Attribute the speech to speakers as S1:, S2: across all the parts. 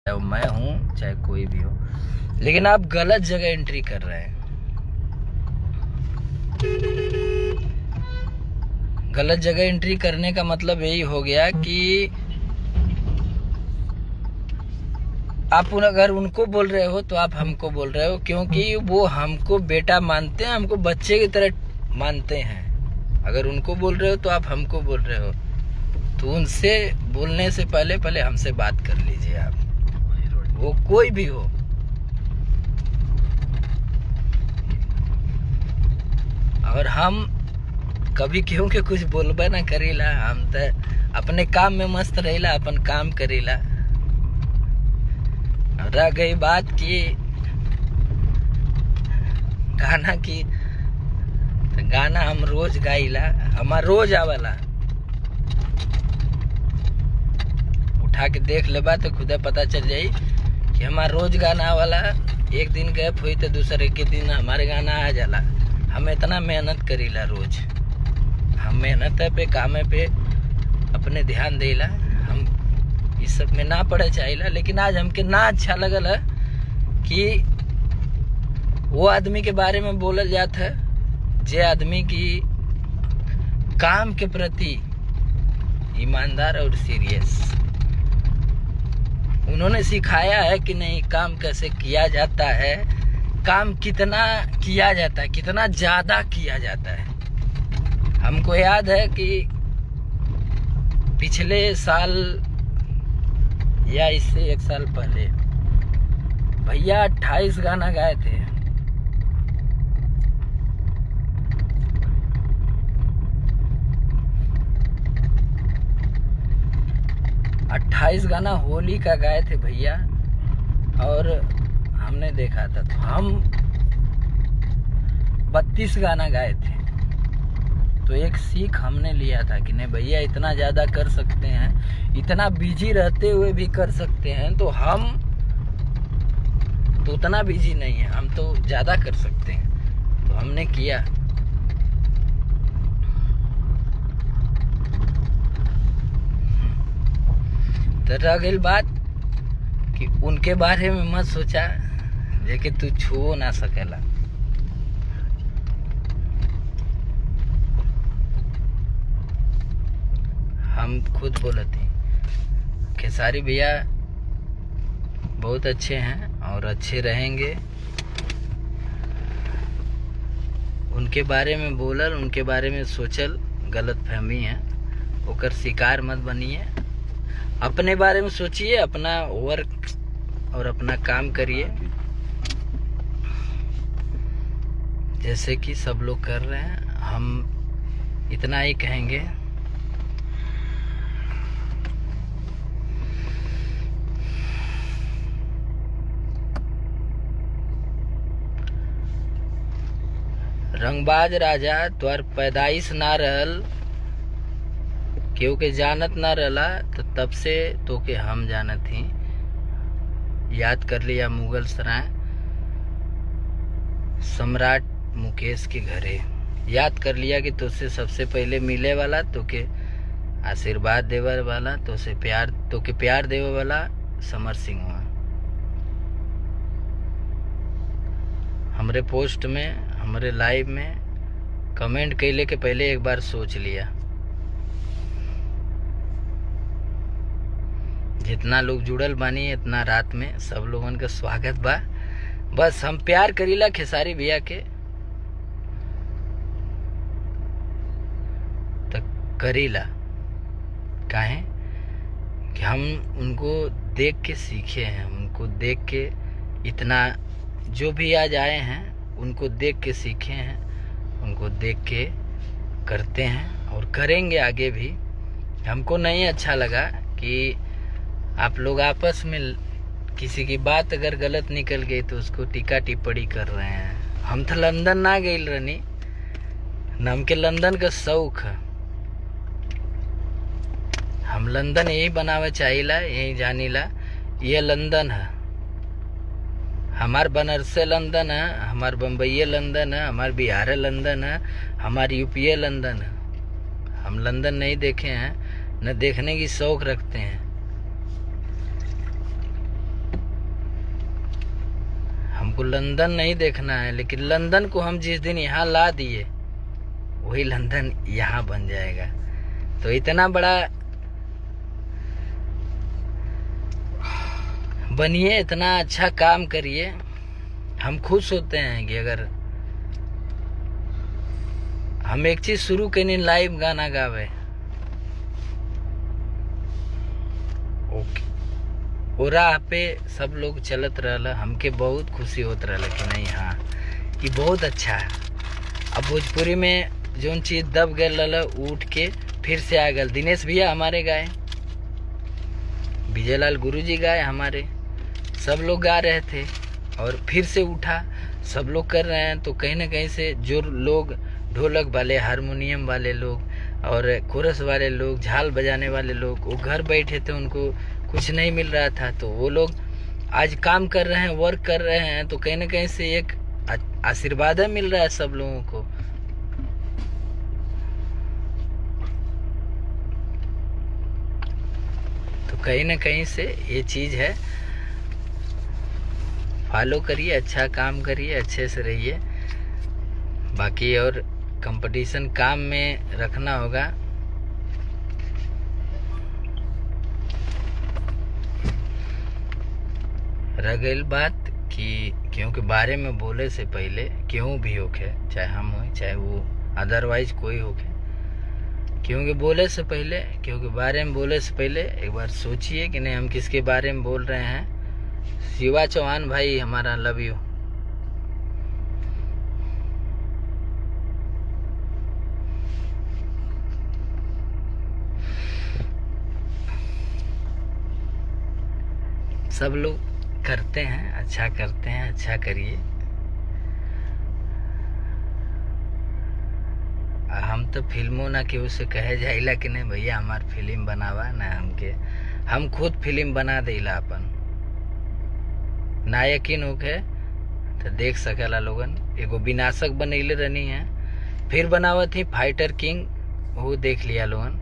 S1: मैं हूँ चाहे कोई भी हो, लेकिन आप गलत जगह एंट्री कर रहे हैं। गलत जगह एंट्री करने का मतलब यही हो गया कि आप अगर उनको बोल रहे हो तो आप हमको बोल रहे हो, क्योंकि वो हमको बेटा मानते हैं, हमको बच्चे की तरह मानते हैं। अगर उनको बोल रहे हो तो आप हमको बोल रहे हो, तो उनसे बोलने से पहले हमसे बात कर लीजिए आप, वो कोई भी हो। और हम कभी क्यों के कुछ बोलबे ना करीला, हम तो अपने काम में मस्त रहीला, अपन काम करीला। रह गई बात की गाना की, तो गाना हम रोज गाइला, हमार रोज आवाला। उठा के देख लेबा तो खुदा पता चल जाई कि हमार रोज गाना आवाला। एक दिन गैप हुई तो दूसरे के दिन हमारे गाना आ जाला। हम इतना मेहनत करीला रोज, हम मेहनत पे काम पे अपने ध्यान देला, हम इस सब में ना पड़े चाहिए। लेकिन आज हमके ना अच्छा लगल है कि वो आदमी के बारे में बोलल जात है जे आदमी की काम के प्रति ईमानदार और सीरियस। उन्होंने सिखाया है कि नहीं काम कैसे किया जाता है, काम कितना किया जाता है, कितना ज्यादा किया जाता है। हमको याद है कि पिछले साल या इससे एक साल पहले भैया 28 गाना गाए थे। अट्ठाईस गाना होली का गाए थे भैया, और हमने देखा था तो हम 32 गाना गाए थे। तो एक सीख हमने लिया था कि नहीं भैया इतना ज़्यादा कर सकते हैं, इतना बिजी रहते हुए भी कर सकते हैं, तो हम तो उतना बिजी नहीं है, हम तो ज़्यादा कर सकते हैं। तो हमने किया। तो रह गई बात कि उनके बारे में मत सोचा जे कि तू छू ना सकेला। हम खुद बोले थे खेसारी भैया बहुत अच्छे हैं और अच्छे रहेंगे। उनके बारे में बोलल, उनके बारे में सोचल गलत फहमी है, ओकर शिकार मत बनिए। अपने बारे में सोचिए, अपना वर्क और अपना काम करिए जैसे कि सब लोग कर रहे हैं। हम इतना ही कहेंगे। रंगबाज राजा तोर पैदाइश ना रहल, क्योंकि जानत ना रहला तो तब से तो के हम जानत ही। याद कर लिया मुगल सराय सम्राट मुकेश के घरे, याद कर लिया कि तुझसे सबसे पहले मिले वाला, तो के आशीर्वाद देवे वाला, तो के प्यार देवे वाला समर सिंह हुआ। हमरे पोस्ट में, हमरे लाइव में कमेंट कैले के पहले एक बार सोच लिया। जितना लोग जुड़ल बानी इतना रात में सब लोगन का स्वागत बा। बस हम प्यार करीला खेसारी भैया के, तो करीला काहे कि हम उनको देख के सीखे हैं, उनको देख के इतना जो भी आज आए हैं उनको देख के सीखे हैं, उनको देख के करते हैं और करेंगे आगे भी। हमको नहीं अच्छा लगा कि आप लोग आपस में किसी की बात अगर गलत निकल गई तो उसको टीका टिप्पणी कर रहे हैं। हम तो लंदन ना गए रहनी, नाम के लंदन का शौक है। हम लंदन यही बनावे चाहिला, यही जानीला ये लंदन है। हमार बनारसे लंदन है, हमार बम्बई लंदन है, हमार बिहार लंदन है, हमार यूपी लंदन है। हम लंदन नहीं देखे हैं, न देखने की शौक रखते हैं। हमको लंदन नहीं देखना है, लेकिन लंदन को हम जिस दिन यहाँ ला दिए वही लंदन यहाँ बन जाएगा। तो इतना बड़ा बनिए, इतना अच्छा काम करिए। हम खुश होते हैं कि अगर हम एक चीज शुरू करें, लाइव गाना गावे, ओके वो राह पे सब लोग चलत रहला, हमके बहुत खुशी होत रहला कि नहीं हाँ ये बहुत अच्छा है। अब भोजपुरी में जोन चीज दब गए रहला उठ के फिर से आ गल। दिनेश भैया हमारे गाए, विजयलाल गुरुजी गाए, हमारे सब लोग गा रहे थे और फिर से उठा, सब लोग कर रहे हैं। तो कहीं ना कहीं से जो लोग ढोलक वाले, हारमोनियम वाले लोग और कोरस वाले लोग, झाल बजाने वाले लोग, वो घर बैठे थे, उनको कुछ नहीं मिल रहा था, तो वो लोग आज काम कर रहे हैं, वर्क कर रहे हैं। तो कहीं ना कहीं से एक आशीर्वाद मिल रहा है सब लोगों को। तो कहीं ना कहीं से ये चीज है, फॉलो करिए, अच्छा काम करिए, अच्छे से रहिए। बाकी और कंपटीशन काम में रखना होगा। रह गई बात कि क्योंकि बारे में बोले से पहले क्यों भी होके, चाहे हम हो चाहे वो अदरवाइज कोई होके, क्योंकि बोले से पहले, क्योंकि बारे में बोले से पहले एक बार सोचिए कि नहीं हम किसके बारे में बोल रहे हैं। शिवा चौहान भाई हमारा, लव यू। सब लोग करते हैं, अच्छा करते हैं, अच्छा करिए। हम तो फिल्मों ना केहू से कहे जाइला कि नहीं भैया हमार फिल्म बनावा ना, हमके हम खुद फिल्म बना देला अपन। ना यकीन होके तो देख सकेला लोगन। एगो विनाशक बनैले रहनी है, फिर बनावत थी फाइटर किंग, वो देख लिया लोगन।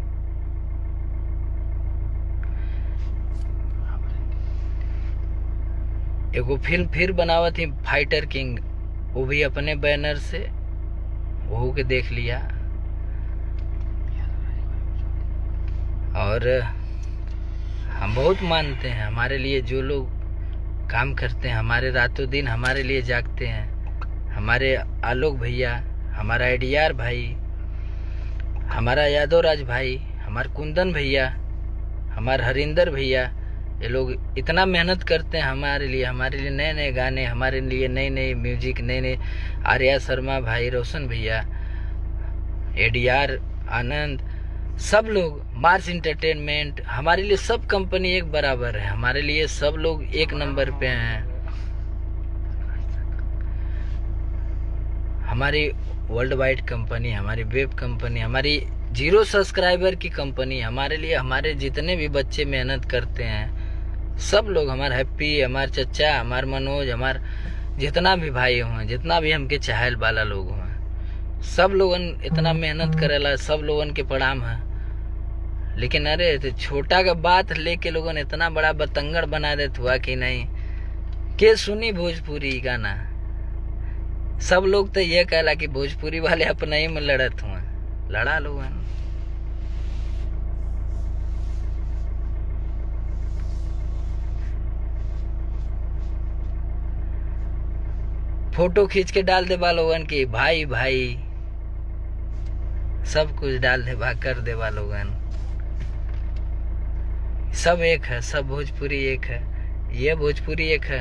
S1: एगो फिल्म फिर बनावत थी फाइटर किंग, वो भी अपने बैनर से, वो के देख लिया। और हम बहुत मानते हैं, हमारे लिए जो लोग काम करते हैं, हमारे रातों दिन हमारे लिए जागते हैं, हमारे आलोक भैया, हमारा एडीआर भाई, हमारा यादव राज भाई, हमारे कुंदन भैया, हमारे हरिंदर भैया, ये लोग इतना मेहनत करते हैं हमारे लिए नए नए गाने, हमारे लिए नई नई म्यूजिक, नए नए आर्या शर्मा भाई, रोशन भैया, एडीआर, आनंद, सब लोग, मार्स इंटरटेनमेंट, हमारे लिए सब कंपनी एक बराबर है, हमारे लिए सब लोग एक नंबर पे हैं। हमारी वर्ल्ड वाइड कंपनी, हमारी वेब कंपनी, हमारी 0 सब्सक्राइबर की कंपनी, हमारे लिए हमारे जितने भी बच्चे मेहनत करते हैं, सब लोग, हमारे हैप्पी, हमारे चचा, हमारे मनोज, हमारे जितना भी भाई हों, जितना भी हमके चाहल वाला लोग हों, सब लोगन इतना मेहनत करेला, सब लोगन के प्रणाम है। लेकिन अरे तो छोटा का बात लेके लोगन इतना बड़ा बतंगड़ बना देते हुआ कि नहीं के सुनी भोजपुरी गाना। सब लोग तो ये कहला कि भोजपुरी वाले अपने ही में लड़त हुआ, लड़ा लोगन। फोटो खींच के डाल दे बा लोगन की भाई भाई, सब कुछ डाल दे बा, कर दे बा लोगन। सब एक है, सब भोजपुरी एक है, ये भोजपुरी एक है।